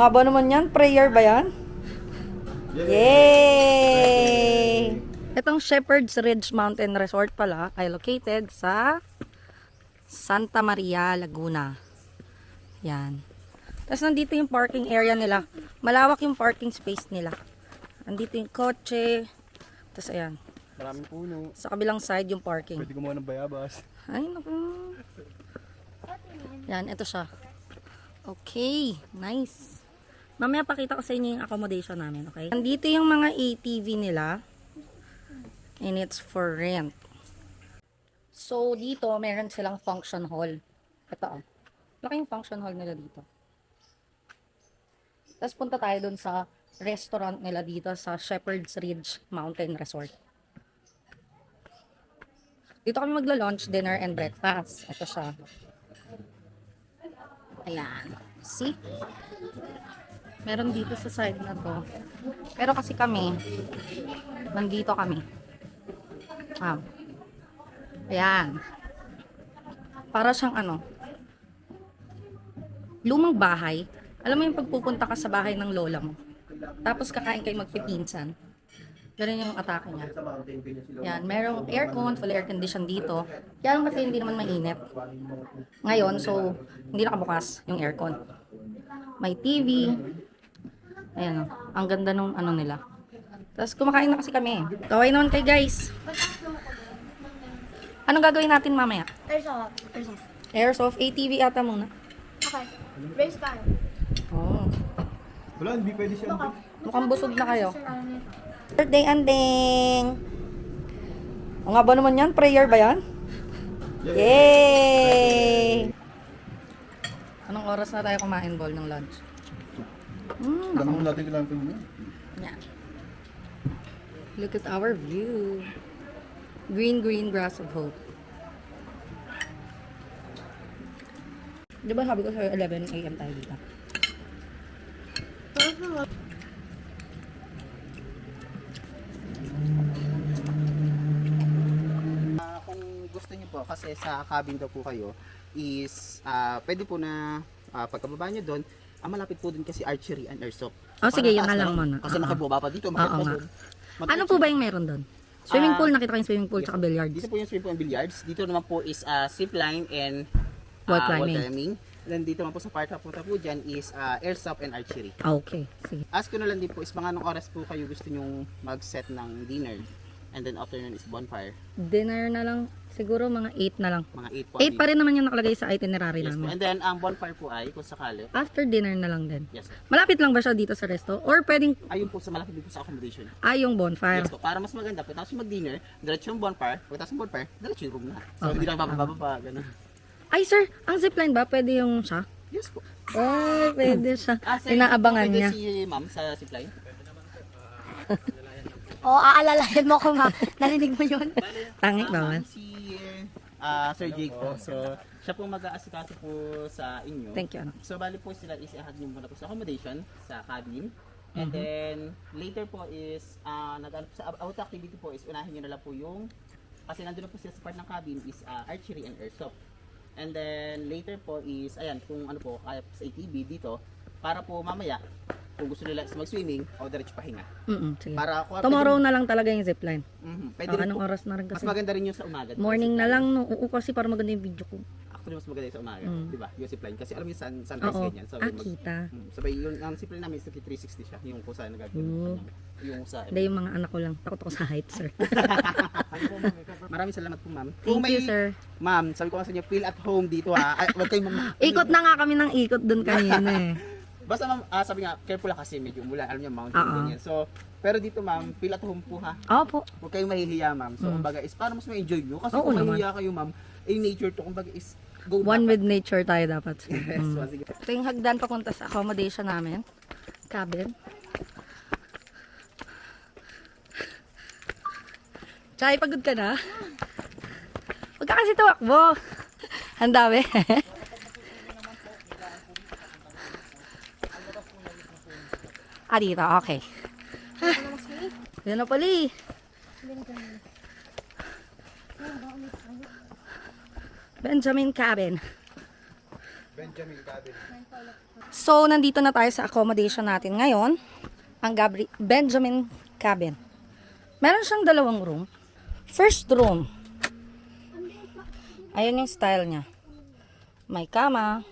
Ang haba naman yan. Prayer ba yan? Yay! Itong Shepherd's Ridge Mountain Resort pala ay located sa Santa Maria, Laguna. Yan. Tapos nandito yung parking area nila. Malawak yung parking space nila. Nandito yung kotse. Tapos ayan. Maraming puno. Sa kabilang side yung parking. Pwede gumawa ng bayabas. Ay, naku. Yan, ito siya. Okay, nice. Mamaya pakita ko sa inyo yung accommodation namin, okay? Nandito yung mga ATV nila. And it's for rent. So, dito, meron silang function hall. Ito, oh. Laki yung function hall nila dito. Tapos punta tayo dun sa restaurant nila dito sa Shepherd's Ridge Mountain Resort. Dito kami magla-lunch, dinner, and breakfast. Ito siya. Ayan. See? Meron dito sa side na to. Pero kasi kami, nandito kami. Ayan. Para siyang ano, lumang bahay. Alam mo yung pagpupunta ka sa bahay ng lola mo. Tapos kakain kayo magpipinsan. Ganun yung atake niya. Yan, merong aircon, full air condition dito. Kaya lang kasi hindi naman mainit. Ngayon, so, hindi nakabukas yung aircon. May TV. Ayan, ang ganda nung ano nila. Tapos kumakain na kasi kami. Kaway naman kay guys. Anong gagawin natin mamaya? Airsoft. Airsoft. Airsoft, ATV ata muna. Okay. Race tayo. Oh. Wala, hindi pwede siya. Mukhang busog na kayo. Birthday anding! Ang nga ba naman yan? Prayer ba yan? Yay! Anong oras na tayo kumain, Bol, ng lunch? Ganun natin kailangan ito muna. Yeah. Look at our view. Green, green grass of hope. Di ba sabi ko sa 11 AM tayo dito? Kung gusto niyo po, kasi sa cabin daw po kayo, is pwede po na pagkababa niyo doon, malapit po din kasi archery and airsoft. Oh, sige, yun na Parang taas lang muna. Kasi makibaba pa dito, Oo makibaba nga. doon. Ano po ba yung meron doon? Swimming pool, nakita ko yung swimming pool, Yes, tsaka billiards. Dito po yung swimming pool and billiards. Dito naman po is zip line and Wall wall climbing. climbing. Then dito naman po sa part na punta po dyan is airsoft and archery. Ah, okay. Sige. Ask ko na lang din po is mga anong oras po kayo gusto nyong mag-set ng dinner. And then afternoon is bonfire. Dinner na lang. Siguro mga 8 na lang. Mga 8 po. 8 pa rin naman yung nakalagay sa itinerary Yes po. namin. And then ang bonfire po ay kung sakali. After dinner na lang din. Yes po. Malapit lang ba siya dito sa resto? Or pwedeng, Ayun po sa malapit din po sa accommodation. yung bonfire? Yes po. Para mas maganda, pagkatapos mag-dinner, diretso yung bonfire. Pagkatapos ng bonfire, diretso yung room na. So hindi lang bababa pa, gano'n. Ay sir, ang zipline ba? Pwede yung siya? Yes po. Ay, pwede siya. Sir, Inaabangan pwede niya. si ma'am sa zipline. Oo, aalalayan mo ko nga. Narinig mo yun? Tangik naman. Si Sir Jake po. So, siya po mag-aasikaso po sa inyo. Thank you, anak. So, bali po sila is ihag niyo muna po sa accommodation, sa cabin. And then, later po is, sa out activity po is, unahin niyo na lang po yung, kasi nandun na po sila sa part ng cabin is archery and airsoft. And then, later po is, ayan, kung ano po, kaya po sa ATV dito, para po mamaya, kung gusto nila is mag-swimming, o diretso pahinga. Sige. Para, kung Tomorrow na lang talaga yung zipline. pwede rin Anong po. oras na rin Mas kasi? maganda rin yung sa umaga. Morning na lang, no? Oo, kasi para maganda yung video ko. Actually, mas maganda yung sa umaga. Di ba? Yung zipline. Kasi alam mo yung sunrise Oo. ganyan. Kita. Sabay, yung ang zipline namin is 360 siya. Yung kung saan nagagawin. Yung sa... Hindi yung mga anak ko lang. Takot ako sa height, sir. Maraming salamat po, ma'am. Thank you, sir. Ma'am, sabi ko nga sa inyo, feel at home dito ha. Ay, wag kayong Ikot na nga kami ng ikot dun kanina eh. Basta ma'am, sabi nga, careful lang kasi medyo umulan. Alam niyo, mountain ganyan. So, pero dito ma'am, feel at home po ha. Opo. Huwag kayong mahihiya ma'am. So, kumbaga is para mas ma-enjoy nyo. Kasi Oo kung naman. mahihiya kayo ma'am, nature to, kumbaga is go One dapat. with nature tayo dapat. Yes, so, sige. Ito yung hagdan papunta sa accommodation namin. Cabin. Chay, pagod ka na? Huwag ka kasi tuwakbo. Ang dami. Dito. Okay. Yan na pala eh. Benjamin Cabin. Benjamin Cabin. So, nandito na tayo sa accommodation natin ngayon. Ang Benjamin Cabin. Meron siyang 2 room. First room. Ayan yung style niya. May kama.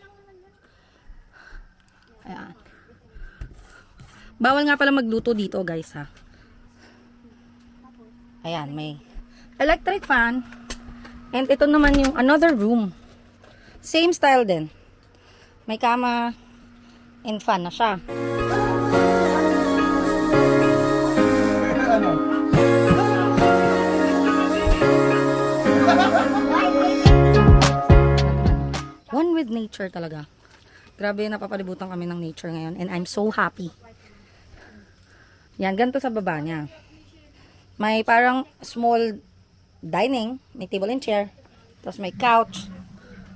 Ayan. Bawal nga pala magluto dito, guys, ha. Ayan, may electric fan. And ito naman yung another room. Same style din. May kama and fan na siya. Ano? One with nature talaga. Grabe, napapalibutan kami ng nature ngayon. And I'm so happy. Yan, ganito sa baba niya. May parang small dining. May table and chair. Tapos may couch.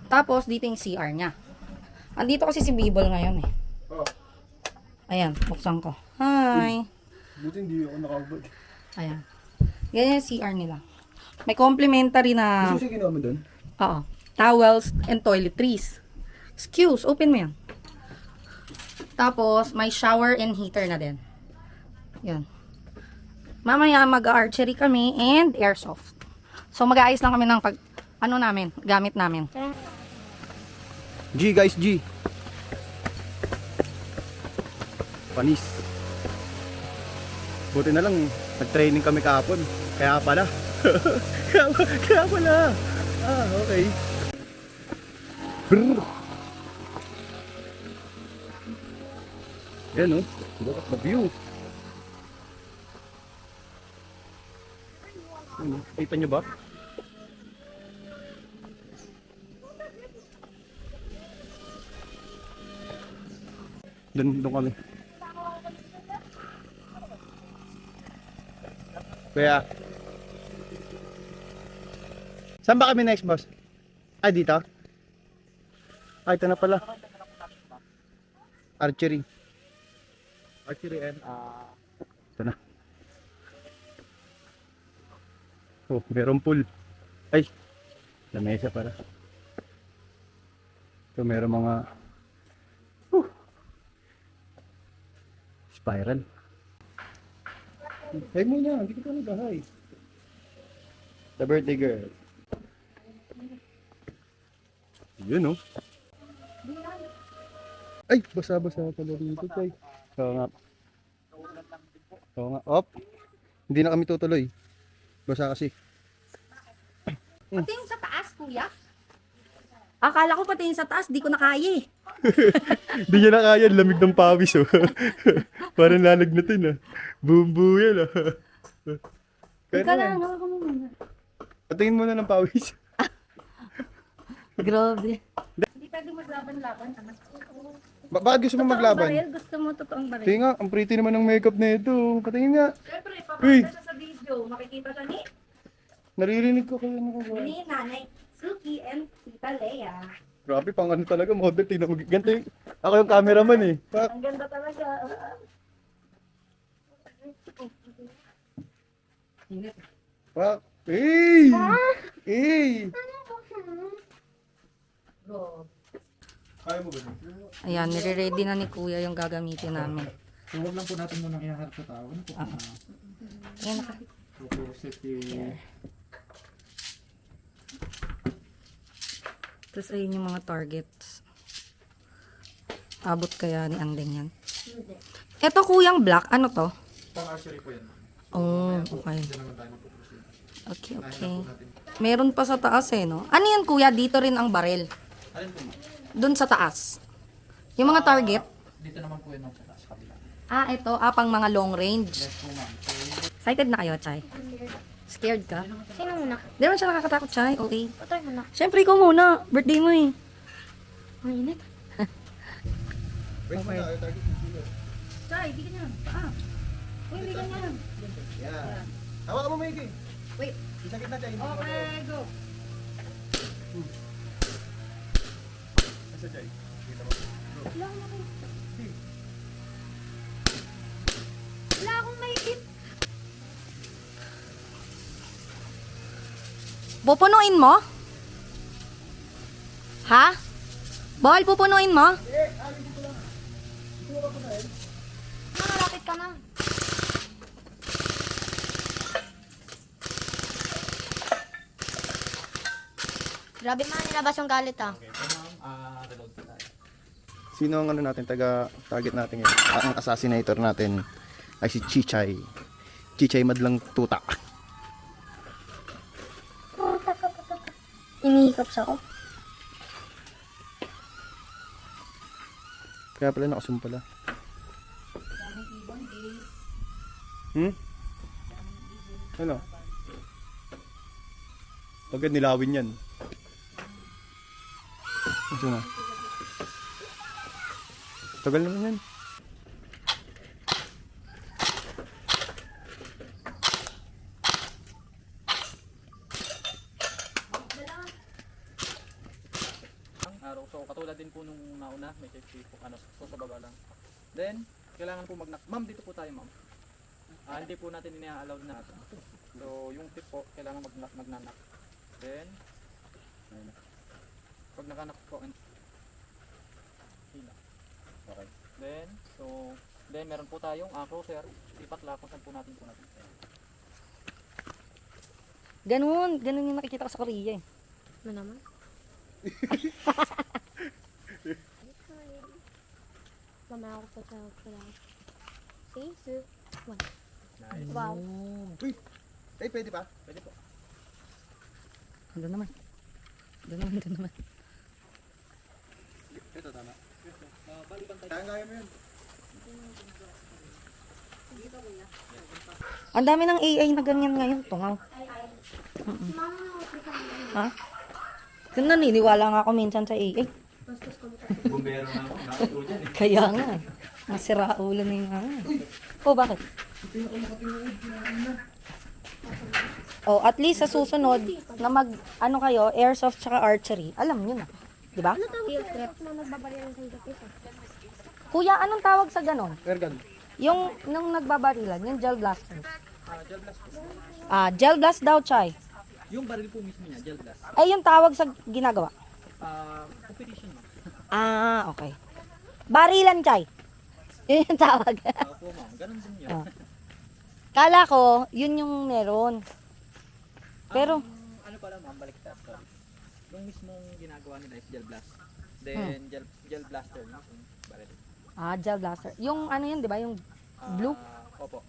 Tapos, dito yung CR niya. Andito kasi si Bibol ngayon eh. Oh, Ayan, buksan ko. Hi! buti hindi ako nakabag. Ayan. Ganyan yung CR nila. May complimentary na... Gusto siya ginawa mo doon? Oo. Towels and toiletries. Excuse, open mo yan. Tapos, may shower and heater na din. Yan. Mamaya mag-archery kami and airsoft. So, mag-aayos lang kami ng gamit namin. G guys, G. Panis. Buti na lang, nag-training kami kahapon. Kaya pala. kaya pala. Ah, okay. Brrr. Yan, oh. Look at the view. Ano, kita nyo ba? Doon kami. Kaya, saan ba kami next, boss? Ah, dito? Ah, ito na pala. Archery. Archery and Ito na. Oh, meron pool. Ay, lamesa para. Ito meron mga spiral. Ay mo na, hindi ko na bahay. The birthday girl. Yun, oh. Ay, basa-basa pala dito, tay. Oo nga. Oo nga. Op. Hindi na kami tutuloy. Basa kasi. Pati yung sa taas, kuya. Akala ko pati yung sa taas, di ko na kaya eh. Hindi niya na kaya, lamig ng pawis, oh. Parang lalagnatin, ah. Bumbu yan, ah. Ika na, nawa ko muna. Patingin mo na ng pawis. Grabe. Hindi pwede maglaban-laban, anak. Bakit gusto mo Totoong maglaban? baril, gusto mo totoong baril. Tingin nga, ang pretty naman ng makeup na ito. Patingin nga. Siyempre, Uy! papakita siya sa video. Makikita siya ni Naririnig ko kayo nakakuha. Nanay Suki and Tita Lea. Grabe, pang ano talaga, model. Tingnan mo. Ganito yung, ako yung cameraman eh. Ang ganda talaga. Pak. Hey! Hey! Bro. Kaya mo ba? Ayan, nire-ready na ni Kuya yung gagamitin namin. So, huwag lang po natin munang ihaharap sa tao. Ano po? Ayan naka. So, po, safety. Tapos ayun yung mga targets. Abot kaya ni Andeng yan? Ito kuyang black, ano to? Pang archery po yan. Oh, okay. Diyan naman tayo magpuproceed. Okay, okay. Meron pa sa taas eh, no? Ano yan kuya? Dito rin ang baril. Alin po ma'am? Doon sa taas. Yung mga target. Dito naman po yan sa kabila. Ah, ito. Ah, pang mga long range. Yes po ma'am. So, Excited na kayo, Chay? Scared ka? Sino muna? Di naman siya nakakatakot, Chay. Okay. Patay muna. Siyempre, ikaw muna. Birthday mo eh. Mainit. Wait mo na, target. Chay, di ka niya. Ah. Uy, di ka niya. Yan. Hawakan mo, Mikey. Wait. Isakit na tayo. Okay, go. Asa tayo? Wala akong maikit. Pupunuin mo? Ha? Bawal pupunuin mo? Malapit ka na. Grabe man, nilabas yung galit ah. Okay, so ma'am, reload po tayo. Sino ang ano natin, target natin ngayon? Ang assassinator natin ay si Chichay. Chichay Madlang Tuta. Inihikap sa ako. Kaya pala nakasum pala. Ano? Agad nilawin yan. Ito na. Tagal naman yan. Ang araw, so katulad din po nung nauna, may safety po, so sa baba lang. Then, kailangan po mag-knock. Ma'am, dito po tayo ma'am. Hindi po natin ina-allowed na. So, yung tip po, kailangan mag-knock. Then, ayun na. Pag nakanak po, hila. Okay. Then meron po tayong crosser. Ipaklakosan po natin. Ganun yung nakikita ko sa Korea eh. Ano naman? Mamaya ako pa sa Thank you. Nice. Wow. Eh, pwede pa? Pwede po. Doon naman. Ito tama. Kaya mo yun. Ang dami ng AI na ganyan ngayon, tungaw. Ha? Kung naniniwala nga ako minsan sa AI. Bumbero na ako. Nakatuto dyan eh. Kaya nga eh. Masira ulo na yung ano. Oh, bakit? Oh, at least sa susunod na ano kayo, airsoft tsaka archery, alam nyo na. Di ba? Field trip. Nagbabaril sa higapis ah. Kuya, anong tawag sa ganon? Airgun. Yung nung nagbabarilan, yung gel blaster. Gel blast po. Gel blast daw, Chay. Yung baril po mismo niya, gel blast. Ay, yung tawag sa ginagawa. Competition ma'am. Okay. Barilan, Chay. Yun yung tawag. Po ma'am, ganun din yun. Ah. Kala ko, yun yung meron. Pero, Ano pala ma'am, baliktad. Sorry. Yung mismong ginagawa nila is gel blast. Then gel blaster yung baril. gel blaster. Yung ano yun, di ba? Yung blue. Opo.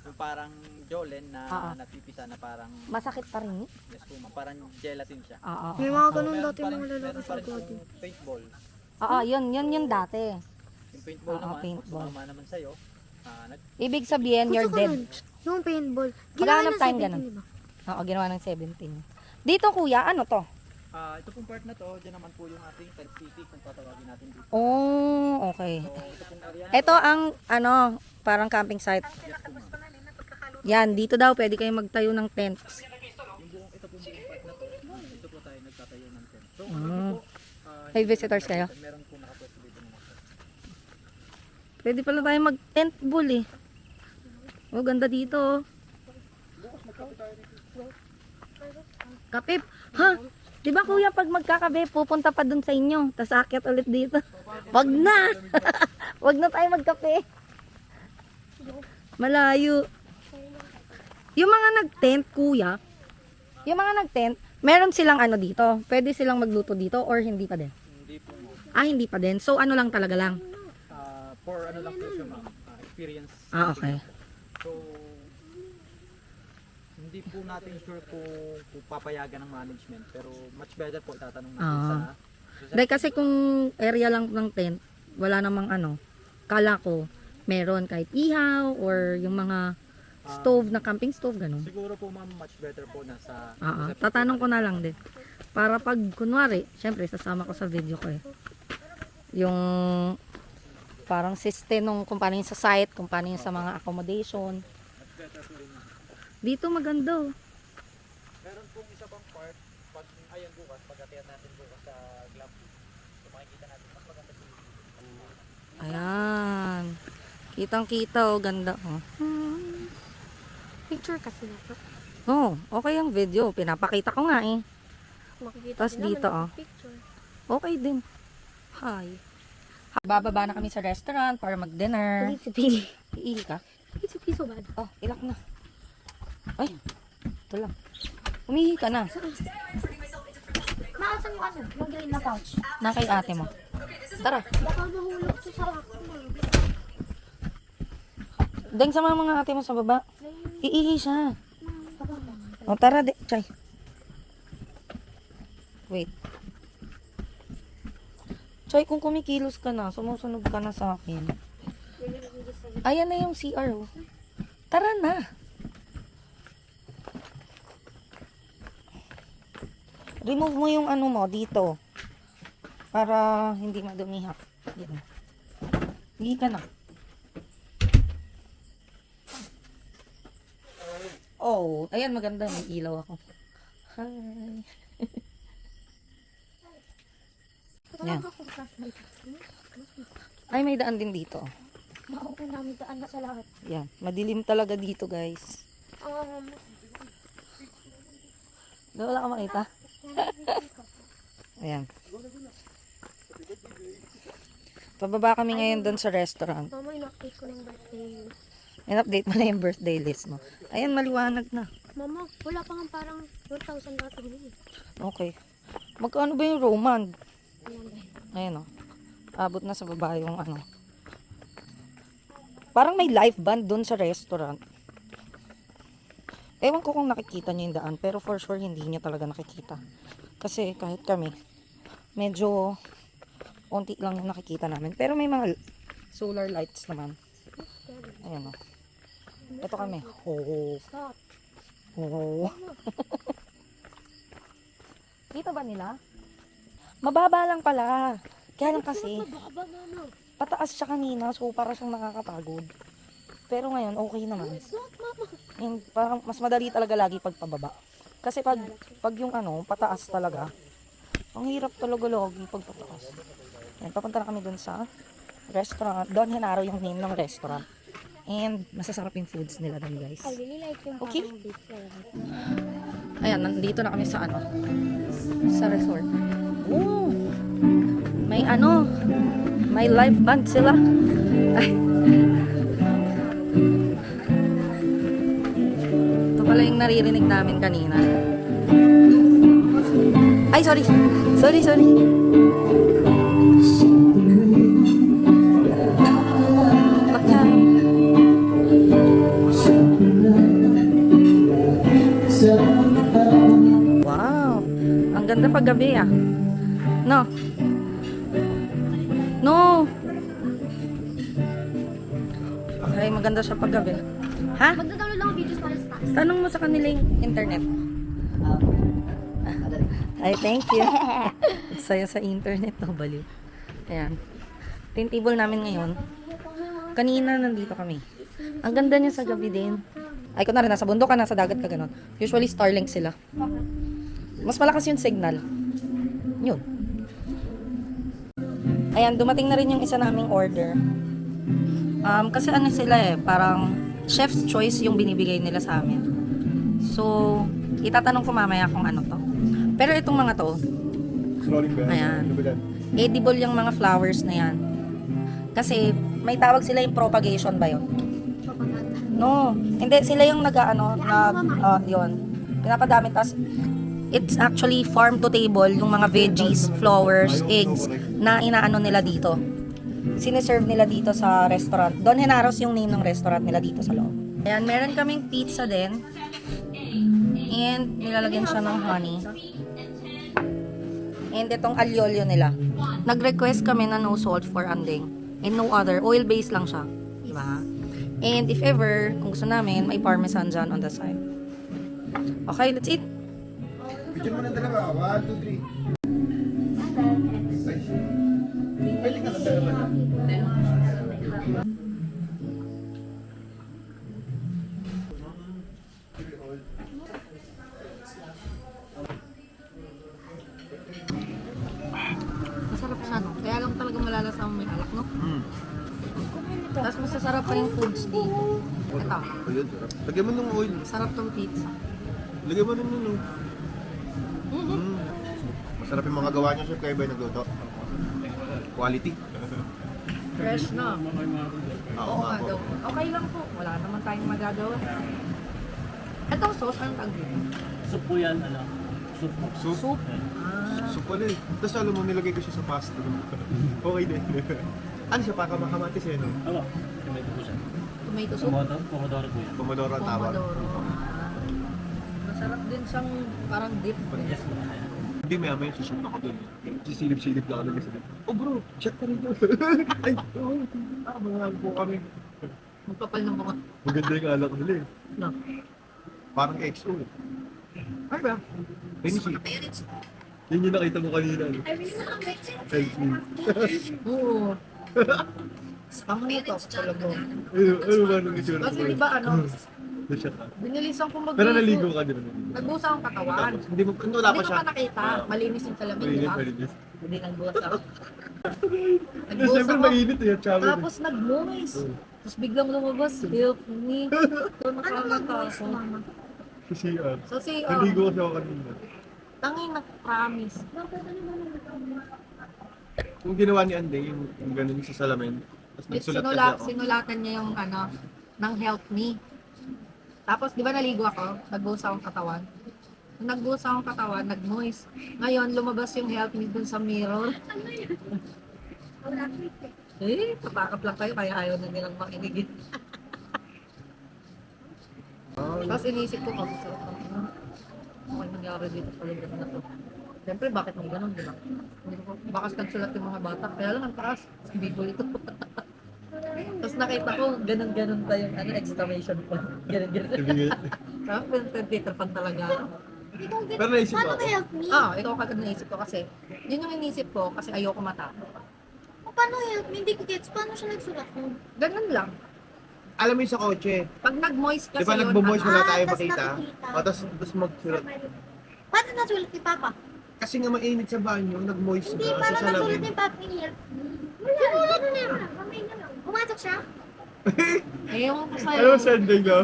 Yung parang Jolen na napipisa na parang Masakit pa rin. yes po ma'am, parang gelatin siya. May mga ganun Meron dati pa rin- mga lalaki meron sa pa rin Godi. yung paintball. Yun dati. Yung paintball naman, paintball. kung sumama naman sa'yo, Ibig sabihin, you're Gusto ko dead. nun. Yung paintball. Magkano ng time 17, ganun? diba? Ginawa ng 17. Dito, kuya, ano to? ito pong part na to, dyan naman po yung ating tent city kung tatawagin natin dito. Oh, okay. So, ito pong area na Ito ang, parang camping site. yes po ma'am. Yan, dito daw pwede kayo magtayo ng tent. Ito pong buong part na to, dito po tayo nagtatayo ng tent. So, May visitors kayo? meron po nakapwesto dito ng mga tent. Pwede pala tayo mag-tent bull eh. Oh, ganda dito. Oh. Kapip, ha? Di ba kuya, pag magkakabe, pupunta pa dun sa inyo. Tapos akyat ulit dito. Wag na! Wag na tayo magkape. Malayo. Yung mga nag-tent, kuya, yung mga nag-tent, meron silang ano dito. Pwede silang magluto dito or hindi pa din? Hindi po ma'am. Hindi pa din. So, ano lang talaga lang? For ano lang po siya ma'am, experience. Okay. So, hindi po natin sure kung papayagan ng management, pero much better po itatanong natin sa Dahil kasi kung area lang ng tent, wala namang kala ko, meron kahit ihaw or yung mga stove na camping stove, ganun. siguro po ma'am, much better po na sa Tatanong ko na lang din. Para pag, kunwari, syempre, sasama ko sa video ko eh. Yung parang system nung kung paano yung sa site, kung paano yung sa mga accommodation. Dito maganda oh. meron pong isa pang part, pag ayan bukas, pag-atyan natin bukas sa glamping, so makikita natin mas maganda po. Ayan. Kitang-kita oh, ganda oh. Picture kasi na to. Oh, okay ang video. Pinapakita ko nga eh. Makikita Tas nila, dito, malaki picture. Okay din. Hi. Bababa na kami sa restaurant para mag-dinner. Pili to pili. Iili ka? Pili to pili so bad. Oh, ilak na. Ay, ito lang. Umihi ka na. Nakasan yung ano? Yung green na pouch. Na kay ate mo. Tara. Baka mahulog siya sa ako. Deng sama mga ate mo sa baba. Iihi siya. O tara, Chay. Wait. Chay, kung kumikilos ka na, sumusunod ka na sa akin. Ayan na yung CR, oh. Tara na. Remove mo yung ano mo dito. Para hindi madumiha. Yan. Hindi ka na. Oh, ayan maganda. May ilaw ako. Hi. Yan. Ay, may daan din dito. Ang dami daan na sa lahat. Yan. Madilim talaga dito, guys. Wala ka makita? Ayan. Pababa kami ngayon doon sa restaurant. Mama, in-update ko ng birthday. In-update mo na yung birthday list mo. Ayan, maliwanag na. Mama, wala pa nga parang 1,000 dati. Okay. Magkano ba yung Roman? Ayan ba? Ayan, oh. Abot na sa baba yung ano. Parang may live band doon sa restaurant. Ewan ko kung nakikita niyo yung daan, pero for sure hindi niyo talaga nakikita. Kasi kahit kami, medyo onti lang yung nakikita namin. Pero may mga solar lights naman. Ayan, oh. Ito kami. Oh. Stop. Oh. Kita ba nila? Mababa lang pala. Kaya lang kasi, Mababa, mama. pataas siya kanina, so para siyang nakakapagod. Pero ngayon, okay naman. Stop, mama. And parang mas madali talaga lagi pag pababa. Kasi pag yung ano, pataas talaga, ang hirap talaga lagi pag pataas. Yan, papunta na kami dun sa restaurant. Don Henaro yung name ng restaurant. And masasarap yung foods nila dun, guys. I really like yung Okay. parang beef flavor. Ayan, nandito na kami sa ano, sa resort. Oh, may ano, may live band sila. Ay. Ito pala yung naririnig namin kanina. Ay, sorry. Sorry. Baka. Wow. Ang ganda pag gabi ah. No. No. Okay, maganda siya pag gabi. Ha? Magda-download lang ang videos para sa tax. Tanong mo sa kanila yung internet. Ay, thank you. Saya sa internet. Oh, baliw. Ayan. Ito yung table namin ngayon. Kanina nandito kami. Ang ganda niya sa gabi din. Ay, kunwari, nasa bundok ka, nasa dagat ka, ganun. Usually, Starlink sila. Mas malakas yung signal. Yun. Ayan, dumating na rin yung isa naming order. Kasi ano sila eh, parang chef's choice yung binibigay nila sa amin. So, itatanong ko mamaya kung ano to. Pero itong mga to, ayan, edible yung mga flowers na yan. Kasi, may tawag sila yung propagation ba yun? No, hindi, sila yung yun, pinapadami, tas it's actually farm to table, yung mga veggies, flowers, eggs, na inaano nila dito. Siniserve nila dito sa restaurant. Don Henaros yung name ng restaurant nila dito sa loob. Ayan, meron kaming pizza din. And nilalagyan siya ng honey. And itong alyolyo nila. Nag-request kami na no salt for anding. And no other. Oil-based lang siya. Diba? And if ever, kung gusto namin, may parmesan dyan on the side. Okay, let's eat. Picture mo ng dalawa. 1, 2, 3. Pwede ka na dalawa. Masarap siya, no? Kaya lang talaga malalasang may alak, no? Tapos masasarap pa yung foods dito. Ito, Ayun, sarap. Lagyan mo ng oil. sarap tong pizza. Lagyan mo ng ano. Masarap yung mga gawa niya, chef. Kaya ba yung nagluto? Quality. Fresh na. Oo nga daw. Okay lang po. Wala naman tayong magagawa. Itong sauce, anong tawag dito? Soup po yan, ano? Soup po. Soup? Soup pala eh. Tapos alam mo, nilagay ko siya sa pasta. Okay din. Ano siya, para makamatis eh, no? Ano? Tomato po siya. Tomato soup? Pomodoro po yan. Pomodoro ang tawag. Pomodoro. Masarap din siyang parang dip. Yes po. Hindi, maya-maya sushoot ako dun. Sisilip-silip lang ako dun. Oh bro, chat ka rin doon. Ay, mga po kami. Magpapal ng mga. Maganda yung alak nila eh. No. Parang XO eh. Ay ba? Benji. Yun yung nakita mo kanina. No? Help me. Oo. Ang hito talaga. Ano ba nung itsura Kasi di ba ano, Nasya ka. binilisan ko Pero mag-ligo. naligo ka din. Nagbusa akong katawan. Hindi mo, wala Hindi pa ko siya. pa nakita. Malinis yung salamin, di Mainit, ba? mainit. Hindi nagbusa ako. Kasi Nagbusa siyempre ako. mainit eh. Tsaka Tapos nag-noise. Tapos biglang lumabas, help me. So nakakatawa. sa CR. So si, Naligo kasi ako kanina. tangin na promise. Yung ginawa ni Ande, yung ganun sa salamin. Tapos nagsulat kasi ako. Sinulatan niya yung ano, ng help me. Tapos di ba naligo ako? Nagbusa akong katawan. Nung nagbusa akong katawan, nag-noise. Ngayon, lumabas yung help me dun sa mirror. Patakap lang kayo, kaya ayaw na nilang makinig. Tapos inisip ko, oh, sarap ng ano. Okay nangyari dito sa lugar na to. Siyempre, bakit may ganun, di ba? Hindi ko, bakas nagsulat yung mga bata. Kaya lang, ang taas. Hindi ko ito. Tapos nakita ko, ganun-ganun pa yung ano, exclamation point. Ganun-ganun. Tapos, pinagtititrapan talaga ako. Pero naisip Paano ako. ka help me? Ikaw kagad naisip ko kasi, yun yung inisip ko kasi ayoko matakot. O, paano help me? Hindi ko gets. Paano siya nagsulat mo? Ganun lang. Alam mo yung sa kotse, Pag nag-moist kasi di ba yun, nagbo-moist wala Ah, tayo tas makita? nakikita. O, tapos magsulat. Paano nasulat ni Papa? Kasi nga mainit sa banyo, nag-moist Hindi, na paano sa nasulat salamin. ni Papa ni help me? Sinulat na niya. Pumatok siya? Ewan ko sa'yo. Ano sending ka?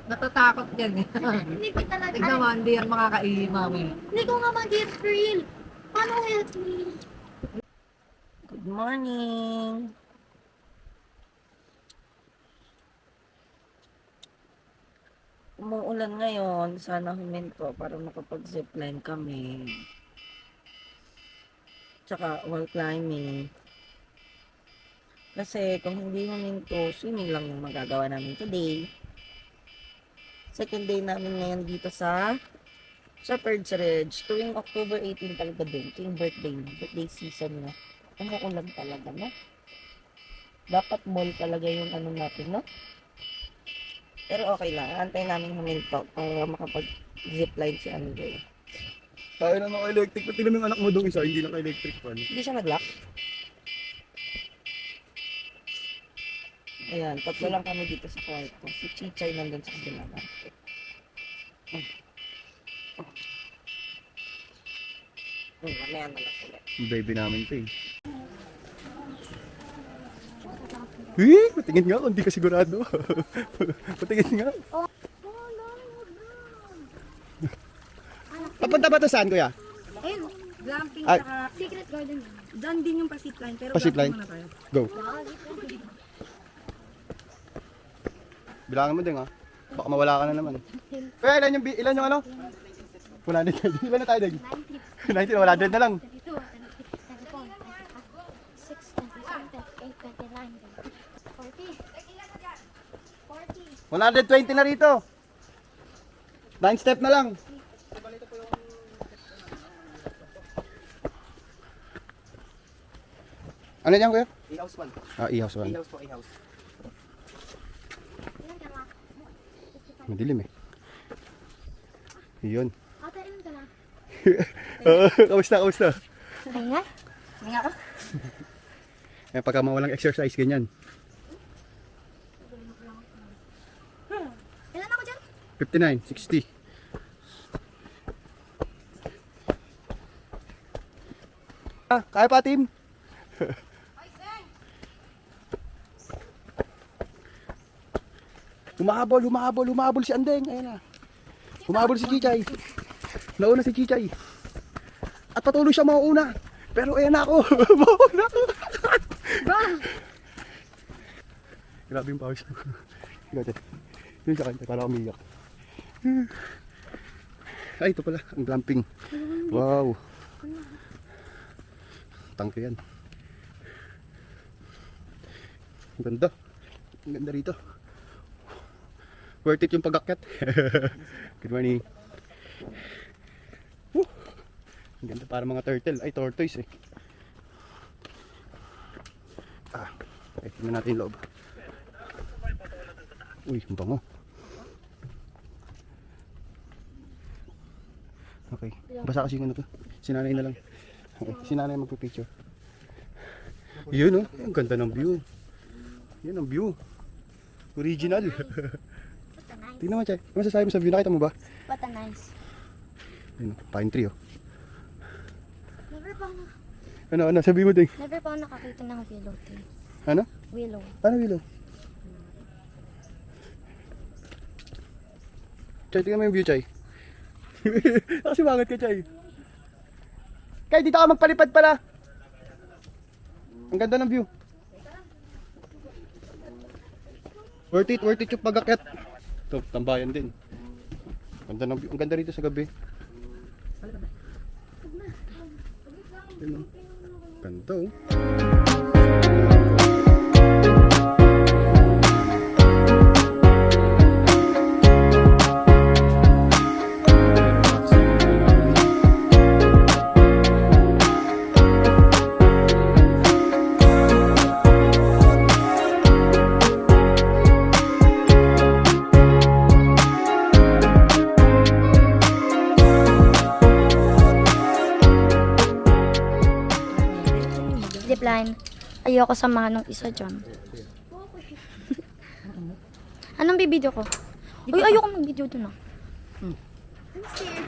Natatakot yan eh. Hindi ko talaga. Tignan mo, hindi yan makakaimami. Hindi ko nga mag-get real. Paano help me? Good morning! Umuulan ngayon, sana huminto para makapag-zipline kami. Tsaka wall climbing. Kasi kung hindi huminto, swimming lang yung magagawa namin today. Second day namin ngayon dito sa Shepherd's Ridge. Tuwing October 18 talaga din. Ito yung birthday season na. Ang kukulang talaga, no? Dapat mall talaga yung ano natin, no? Pero okay lang. Antay namin huminto para makapag-zipline si Andre. Tayo na naka-electric. Pati naman yung anak mo doon isa, hindi naka-electric pa. Hindi siya nag-lock? Ayan, tatlo lang kami dito sa kwarto. Si Chichay nandun sa kabila na. Mamaya na lang ulit. Baby namin to eh. Patingin nga kung di ka sigurado. Patingin nga. Papunta ba to saan, kuya? Ayun. Glamping Ay. tsaka... Secret garden. Dyan din yung pasipline, pero Pasipline? glamping muna tayo. Go. Bilangan mo din ha. Baka mawala ka na naman. Kuya, ilan yung ano? 100. Ilan na tayo din? 19, wala din na lang. 32, 33, 34, 35, 36, 37, 38, 39, 40. 120 na rito. 9 step na lang. Ano yan, kuya? I-house one. I-house one. I-house po, i-house. Ilan ka na? Madilim eh. Yun. Ate, ilan ka na? Kamusta? Ayan. Nga ka? Eh, pagka mawalang exercise, ganyan. Ilan ako dyan? 59, 60. Kaya pa, team? Humahabol si Andeng. Ayan na. Humahabol si Chichay. Nauna si Chichay. At patuloy siya mauuna. Pero ayan na ako. Mauuna ako. Grabe yung pawis. Grabe. Yun sa kanya, para umiyak. Ay, ito pala, ang glamping. Wow. Tangke yan. Ang ganda. Ang ganda rito. Worth it yung pag-akyat. Good morning. Woo! Ang ganda para mga turtle. Ay, tortoise eh. Okay, tingnan natin yung loob. Uy, ang bango. Okay, basa kasi ko na to. Sinanay na lang. Okay, sinanay magpipicture. Yun oh, ang ganda ng view. Yan ang view. Original. Tingnan mo, Chay. Ano masasabi mo sa view? Nakita mo ba? What a nice. Yun, pine tree oh. Never pa ako, Ano, sabi mo din. never pa ako nakakita ng willow tree. Ano? Willow. Ano willow? Chay, tingnan mo yung view, Chay. Kasi bakit ka, Chay? Kaya dito ka magpalipad pala. Ang ganda ng view. Worth it yung pag-akyat. Ito, tambayan din. Ganda ng view. Ang ganda rito sa gabi. Yun, oh. Ganda oh. Zipline. Ayoko samahan ng isa dyan. Anong bibidyo ko? Uy, ayoko mag-video dun ah. Hmm. I'm scared.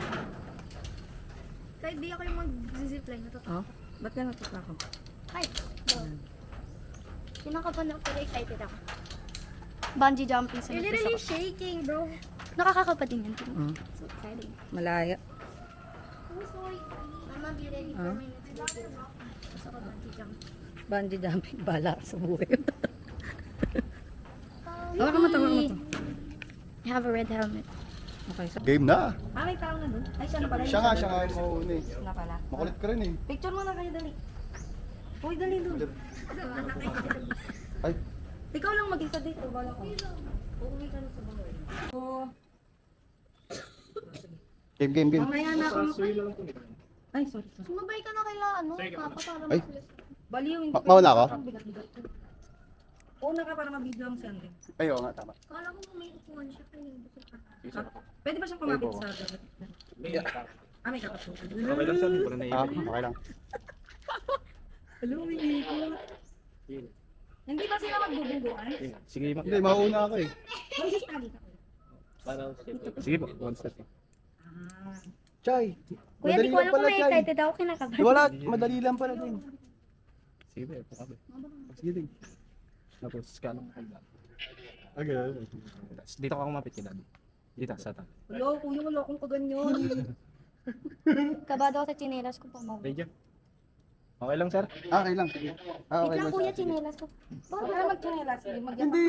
Kahit di ako yung mag-zipline, Oh, ba't ka natatakot? Ay, kinakabahan ako pero excited ako. Bungee jumping sa You're literally shaking, bro. Nakakakaba din yan. Mm. So exciting. Malaya. Mama, be ready for Ah? my next video. Gusto ko bungee jump. Bungee jumping, bala ka sa buhay. Tawa ka mo. I have a red helmet. Okay, so... Game na. Ah, may tao na doon? Ay, siya na pala. Siya nga yung mauuna eh. Na pala. Makulit ka rin eh. Picture mo na kayo, dali. Uy, dali doon. Ay, Ikaw lang mag-isa dito, bala ko. Uuwi ka na sa bahay. Oh, game. mamaya na ako. Ay, sorry. Sumabay ka na kaya ano? Papa, para Ay. Baliw, hindi Mauna ako? Ang bigat-bigat ko. Una ka para mabidyo ang si Andre. ay oo nga, tama. Kala ko may upuan siya kaya hindi ko siya Pwede ba siyang kumapit Ay, sa dagat? Ah, may kapatid. Okay lang siya, parang Okay lang. Hello, hindi ko. Hindi ba sila magbubuguan? Sige, Hindi, mauuna ako eh. May study ka. sige po, one step. Ah. Chay, Kuya, di ko alam kung may excited ako, kinakabahan. Wala, madali lang pala din. Sige po, po. Sige din. Tapos, kano? Okay. Dito ka kumapit kay daddy. Dito, sa tabi. Hello, kuya, wala akong kaganyan. Kabado ako sa chinelas ko pa mo. Medyo. Okay lang, sir? Okay lang, sige. Ah, Wait okay lang lang. kuya, chinelas ko. Bakit ka mag-chinelas? Hindi.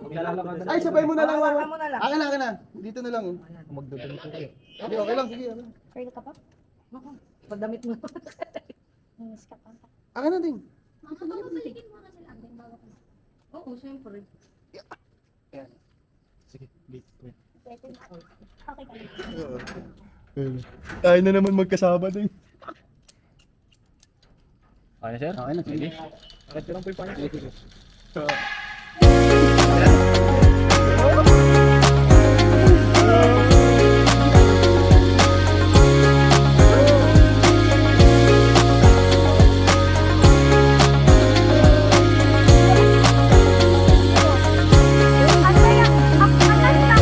Maglalakad na Ay, sabay mo na lang. Hawakan mo na lang. Akin na. Dito na lang. Magdudun po kayo. Sige, okay lang, sige. Okay. Ready ka pa? Pagdamit mo. Miss ka pa. Akin na din. Makakapagalitin mo na sila. Ang bago ko. Oo, siyempre. Sige, dito. Pwede na. Okay ka. Tayo na naman magkasama din. Okay na, sir? Okay na, sige. Agad ko lang po yung pangalan. Ano ba yan? Ang ganda!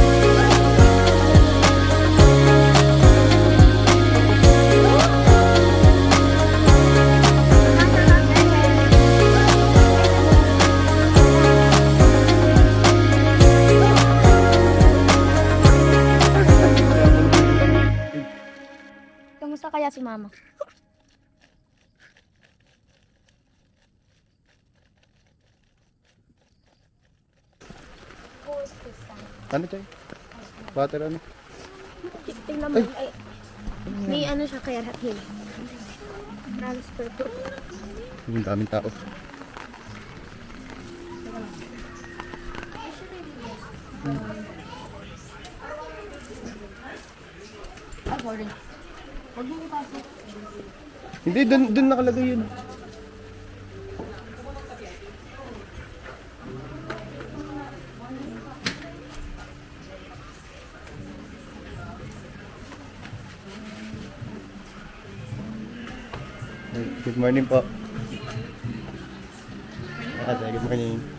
Kamusta kaya si mama? Ano tayo? Water ano? Tingnan mo. Ay, may ano siya kaya hill. Transfer to. Yung daming tao. Ah, sorry. Huwag mo ipasok. Hindi, dun nakalagay yun. Good morning po. Good morning.